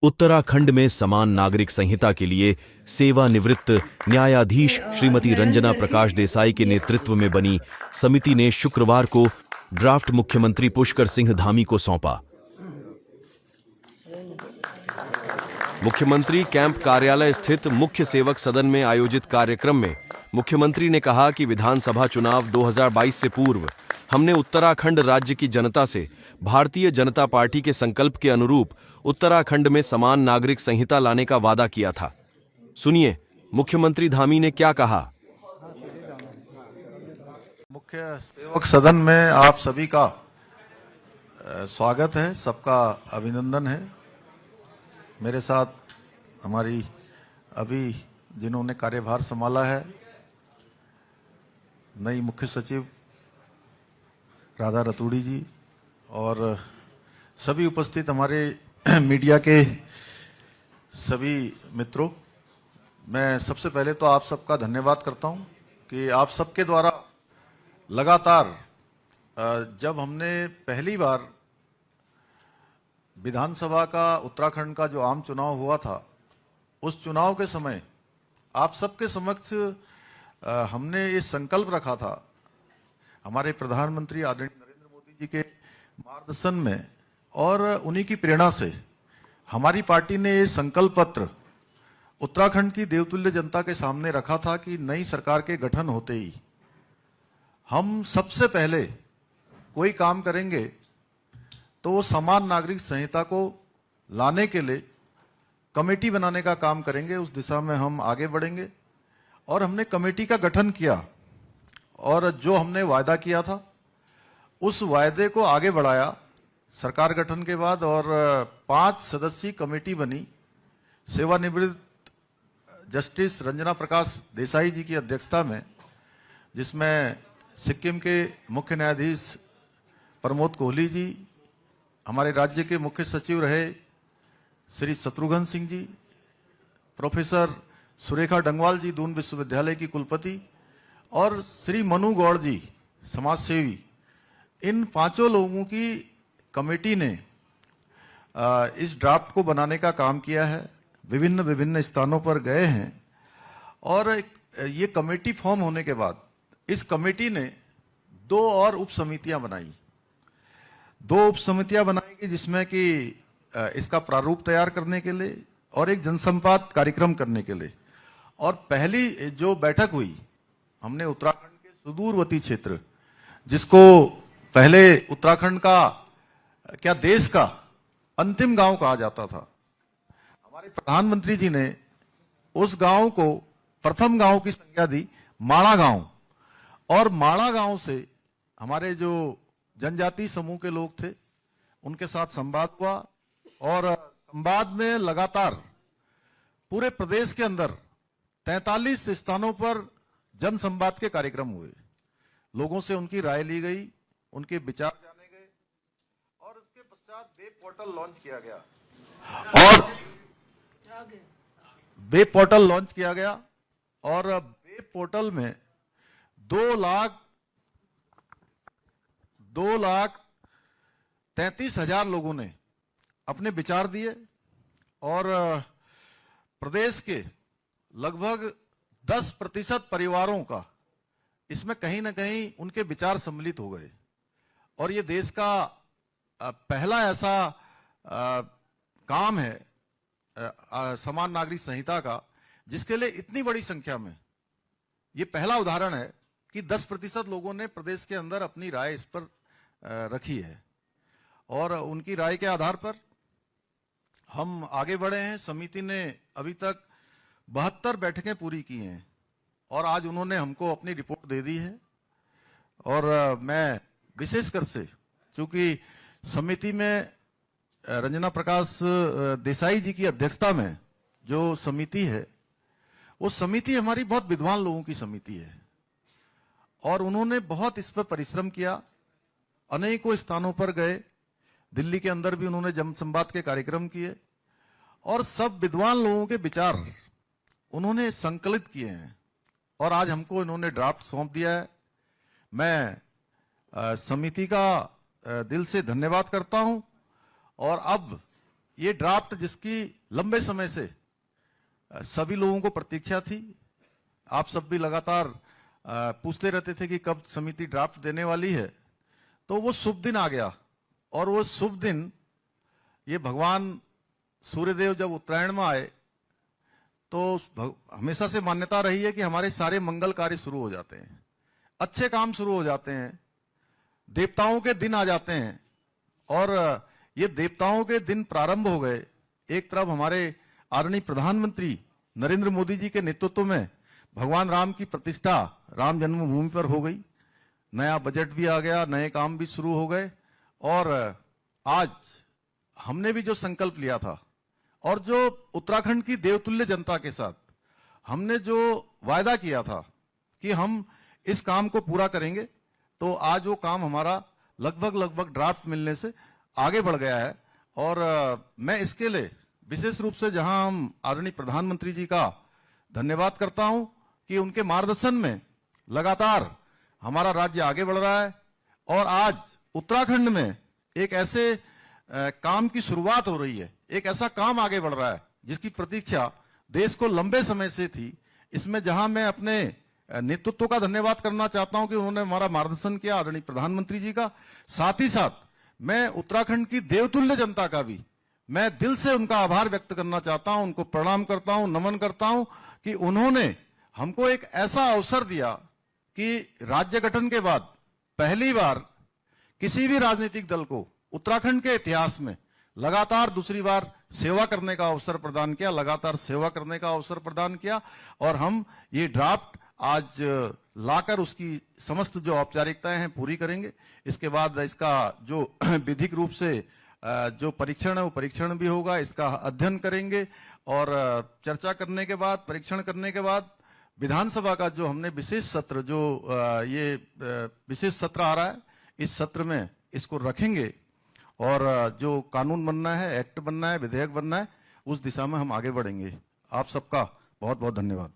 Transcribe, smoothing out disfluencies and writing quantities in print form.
उत्तराखंड में समान नागरिक संहिता के लिए सेवानिवृत्त न्यायाधीश श्रीमती रंजना प्रकाश देसाई के नेतृत्व में बनी समिति ने शुक्रवार को ड्राफ्ट मुख्यमंत्री पुष्कर सिंह धामी को सौंपा। मुख्यमंत्री कैंप कार्यालय स्थित मुख्य सेवक सदन में आयोजित कार्यक्रम में मुख्यमंत्री ने कहा कि विधानसभा चुनाव 2022 से पूर्व हमने उत्तराखंड राज्य की जनता से भारतीय जनता पार्टी के संकल्प के अनुरूप उत्तराखंड में समान नागरिक संहिता लाने का वादा किया था। सुनिए मुख्यमंत्री धामी ने क्या कहा। मुख्य सेवक सदन में आप सभी का स्वागत है, सबका अभिनंदन है। मेरे साथ हमारी अभी जिन्होंने कार्यभार संभाला है नई मुख्य सचिव राधा रतूड़ी जी और सभी उपस्थित हमारे मीडिया के सभी मित्रों, मैं सबसे पहले तो आप सबका धन्यवाद करता हूं कि आप सबके द्वारा लगातार जब हमने पहली बार विधानसभा का उत्तराखंड का जो आम चुनाव हुआ था, उस चुनाव के समय आप सबके समक्ष हमने ये संकल्प रखा था, हमारे प्रधानमंत्री आदरणीय नरेंद्र मोदी जी के मार्गदर्शन में और उन्हीं की प्रेरणा से हमारी पार्टी ने ये संकल्प पत्र उत्तराखंड की देवतुल्य जनता के सामने रखा था कि नई सरकार के गठन होते ही हम सबसे पहले कोई काम करेंगे तो वो समान नागरिक संहिता को लाने के लिए कमेटी बनाने का काम करेंगे। उस दिशा में हम आगे बढ़ेंगे और हमने कमेटी का गठन किया और जो हमने वायदा किया था उस वायदे को आगे बढ़ाया सरकार गठन के बाद और 5 सदस्यीय कमेटी बनी। सेवानिवृत्त जस्टिस रंजना प्रकाश देसाई जी की अध्यक्षता में, जिसमें सिक्किम के मुख्य न्यायाधीश प्रमोद कोहली जी, हमारे राज्य के मुख्य सचिव रहे श्री शत्रुघ्न सिंह जी, प्रोफेसर सुरेखा डंगवाल जी दून विश्वविद्यालय की कुलपति और श्री मनु गौड़ जी समाजसेवी, इन 5 लोगों की कमेटी ने इस ड्राफ्ट को बनाने का काम किया है। विभिन्न स्थानों पर गए हैं और ये कमेटी फॉर्म होने के बाद इस कमेटी ने 2 और उप समितियां बनाई। 2 उप समितियां बनाई जिसमें कि इसका प्रारूप तैयार करने के लिए और एक जनसंवाद कार्यक्रम करने के लिए। और पहली जो बैठक हुई, हमने उत्तराखंड के सुदूरवर्ती क्षेत्र, जिसको पहले उत्तराखंड का क्या देश का अंतिम गांव कहा जाता था, हमारे प्रधानमंत्री जी ने उस गांव को प्रथम गांव की संज्ञा दी माणा गांव। और माणा गांव से हमारे जो जनजाति समूह के लोग थे उनके साथ संवाद हुआ और संवाद में लगातार पूरे प्रदेश के अंदर 43 स्थानों पर जन संवाद के कार्यक्रम हुए। लोगों से उनकी राय ली गई, उनके विचार जाने गए और उसके पश्चात वेब पोर्टल लॉन्च किया गया और वेब पोर्टल में 2,33,000 लोगों ने अपने विचार दिए और प्रदेश के लगभग 10% परिवारों का इसमें कहीं ना कहीं उनके विचार सम्मिलित हो गए। और ये देश का पहला ऐसा काम है समान नागरिक संहिता का, जिसके लिए इतनी बड़ी संख्या में, ये पहला उदाहरण है कि 10% लोगों ने प्रदेश के अंदर अपनी राय इस पर रखी है और उनकी राय के आधार पर हम आगे बढ़े हैं। समिति ने अभी तक 72 बैठकें पूरी की हैं और आज उन्होंने हमको अपनी रिपोर्ट दे दी है। और मैं विशेषकर से, चूंकि समिति में रंजना प्रकाश देसाई जी की अध्यक्षता में जो समिति है, वो समिति हमारी बहुत विद्वान लोगों की समिति है और उन्होंने बहुत इस पर परिश्रम किया। अनेकों स्थानों पर गए, दिल्ली के अंदर भी उन्होंने जनसंवाद के कार्यक्रम किए और सब विद्वान लोगों के विचार उन्होंने संकलित किए हैं और आज हमको इन्होंने ड्राफ्ट सौंप दिया है। मैं समिति का दिल से धन्यवाद करता हूं और अब ये ड्राफ्ट जिसकी लंबे समय से सभी लोगों को प्रतीक्षा थी, आप सब भी लगातार पूछते रहते थे कि कब समिति ड्राफ्ट देने वाली है, तो वो शुभ दिन आ गया। और वो शुभ दिन, ये भगवान सूर्यदेव जब उत्तरायण में आए तो हमेशा से मान्यता रही है कि हमारे सारे मंगल कार्य शुरू हो जाते हैं, अच्छे काम शुरू हो जाते हैं, देवताओं के दिन आ जाते हैं। और ये देवताओं के दिन प्रारंभ हो गए। एक तरफ हमारे आदरणीय प्रधानमंत्री नरेंद्र मोदी जी के नेतृत्व में भगवान राम की प्रतिष्ठा राम जन्मभूमि पर हो गई, नया बजट भी आ गया, नए काम भी शुरू हो गए। और आज हमने भी जो संकल्प लिया था और जो उत्तराखंड की देवतुल्य जनता के साथ हमने जो वायदा किया था कि हम इस काम को पूरा करेंगे, तो आज वो काम हमारा लगभग ड्राफ्ट मिलने से आगे बढ़ गया है। और मैं इसके लिए विशेष रूप से जहां हम आदरणीय प्रधानमंत्री जी का धन्यवाद करता हूं कि उनके मार्गदर्शन में लगातार हमारा राज्य आगे बढ़ रहा है। और आज उत्तराखंड में एक ऐसे काम की शुरुआत हो रही है, एक ऐसा काम आगे बढ़ रहा है जिसकी प्रतीक्षा देश को लंबे समय से थी। इसमें जहां मैं अपने नेतृत्व का धन्यवाद करना चाहता हूं कि उन्होंने हमारा मार्गदर्शन किया, आदरणीय प्रधानमंत्री जी का, साथ ही साथ मैं उत्तराखंड की देवतुल्य जनता का भी मैं दिल से उनका आभार व्यक्त करना चाहता हूं, उनको प्रणाम करता हूं, नमन करता हूं कि उन्होंने हमको एक ऐसा अवसर दिया कि राज्य गठन के बाद पहली बार किसी भी राजनीतिक दल को उत्तराखंड के इतिहास में लगातार दूसरी बार सेवा करने का अवसर प्रदान किया, लगातार सेवा करने का अवसर प्रदान किया। और हम ये ड्राफ्ट आज लाकर उसकी समस्त जो औपचारिकताएं हैं पूरी करेंगे। इसके बाद इसका जो विधिक रूप से जो परीक्षण है वो परीक्षण भी होगा, इसका अध्ययन करेंगे और चर्चा करने के बाद, परीक्षण करने के बाद विधानसभा का जो हमने विशेष सत्र, जो ये विशेष सत्र आ रहा है, इस सत्र में इसको रखेंगे और जो कानून बनना है, एक्ट बनना है, विधेयक बनना है, उस दिशा में हम आगे बढ़ेंगे। आप सबका बहुत बहुत धन्यवाद।